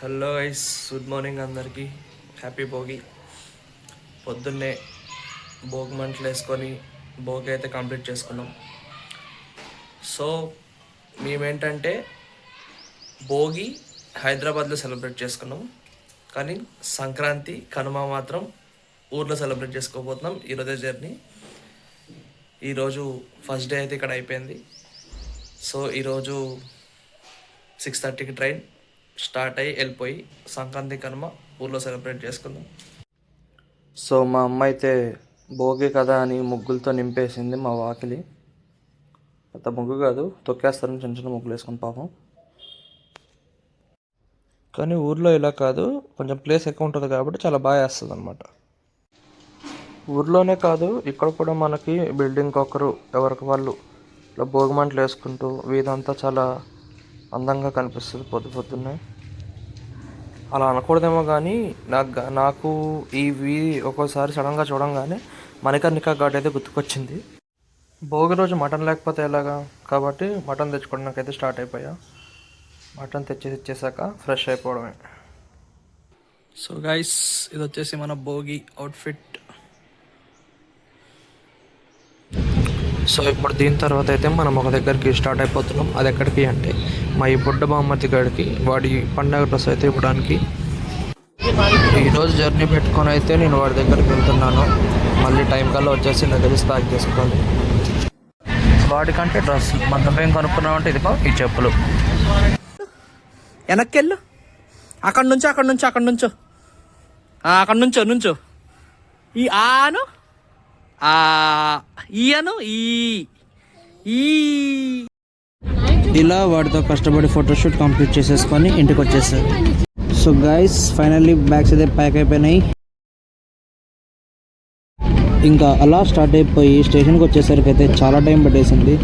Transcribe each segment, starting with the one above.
Hello guys, good morning అందరికీ. Happy Bhogi. పొద్దున్నే భోగి మంటలు వేసుకొని భోగి అయితే కంప్లీట్ చేసుకున్నాం. సో మేమేంటంటే భోగి హైదరాబాద్లో సెలబ్రేట్ చేసుకున్నాం, కానీ సంక్రాంతి కనుమ మాత్రం ఊర్లో సెలబ్రేట్ చేసుకోబోతున్నాం. ఈరోజే జర్నీ. ఈరోజు ఫస్ట్ డే అయితే ఇక్కడ అయిపోయింది. సో ఈరోజు 6:30కి ట్రైన్ స్టార్ట్ అయ్యి వెళ్ళిపోయి సంక్రాంతి కనుమ ఊర్లో సెలబ్రేట్ చేసుకుందాం. సో మా అమ్మ అయితే భోగి కదా అని ముగ్గులతో నింపేసింది మా వాకిలి. అంత ముగ్గు కాదు, తొక్కేస్తారని చిన్న చిన్న ముగ్గులు వేసుకుని పాపం. కానీ ఊర్లో ఇలా కాదు, కొంచెం ప్లేస్ ఎక్కువ ఉంటుంది కాబట్టి చాలా బాగా వేస్తుంది అనమాట. ఊర్లోనే కాదు, ఇక్కడ కూడా మనకి బిల్డింగ్ ఒకరు ఎవరికి వాళ్ళు ఇలా భోగి మంటలు వేసుకుంటూ వీధంతా చాలా అందంగా కనిపిస్తుంది పొద్దున్నే. అలా అనకూడదేమో కానీ నాకు ఈ ఒక్కోసారి సడన్గా చూడంగానే మణికర్ణిక ఘాట్ అయితే గుర్తుకొచ్చింది. భోగి రోజు మటన్ లేకపోతే ఎలాగా, కాబట్టి మటన్ తెచ్చుకోవడానికి అయితే స్టార్ట్ అయిపోయా. మటన్ తెచ్చేసాక ఫ్రెష్ అయిపోవడమే. సో గైస్, ఇది వచ్చేసి మన భోగి అవుట్ఫిట్. సో ఇప్పుడు దీని తర్వాత అయితే మనం ఒక దగ్గరికి స్టార్ట్ అయిపోతున్నాం. అది ఎక్కడికి అంటే మా ఈ బుడ్డ బామ్మతి గడికి వాడి పండగ డ్రెస్ అయితే ఇవ్వడానికి. ఈరోజు జర్నీ పెట్టుకొని అయితే నేను వాడి దగ్గరికి వెళ్తున్నాను. మళ్ళీ టైం కల్లా వచ్చేసి నా తెలిసి ప్యాక్ చేసుకోవాలి. వాడికంటే డ్రెస్ మనం ఏం కొనుక్కున్నామంటే ఇదిగో ఈ చెప్పులు. వెనక్కి వెళ్ళు, అక్కడి నుంచో ఈ ఆను ఈయను ఇలా వాడితో కష్టపడి ఫోటోషూట్ కంప్లీట్ చేసేసుకొని ఇంటికి వచ్చేసారు. సో గైస్, ఫైనల్లీ బ్యాగ్స్ అయితే ప్యాక్ అయిపోయినాయి. ఇంకా అలా స్టార్ట్ అయిపోయి స్టేషన్కి వచ్చేసరికి అయితే చాలా టైం పట్టేసింది.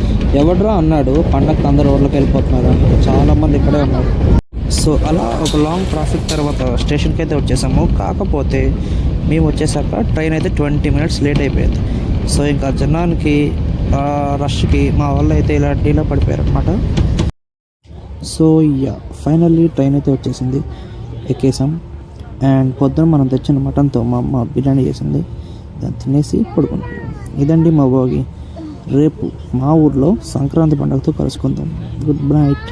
ఎవడ్రా అన్నాడు, పండగకి అందరు ఊర్లోకి వెళ్ళిపోతున్నారు. చాలామంది ఇక్కడే ఉన్నారు. సో అలా ఒక లాంగ్ ట్రాఫిక్ తర్వాత స్టేషన్కి అయితే వచ్చేసాము. కాకపోతే మేము వచ్చేసాక ట్రైన్ అయితే 20 minutes లేట్ అయిపోయింది. సో ఇంకా జనానికి రష్కి మా వాళ్ళు అయితే ఇలా పడిపోయారు అనమాట. సో ఫైనల్లీ ట్రైన్ అయితే వచ్చేసింది, ఎక్కేసాం. అండ్ పొద్దున మనం తెచ్చిన మటన్తో మా అమ్మ బిర్యానీ చేసింది, దాన్ని తినేసి పడుకున్నాం. ఇదండి మా భోగి. రేపు మా ఊర్లో సంక్రాంతి పండుగతో కలుసుకుందాం. Good night.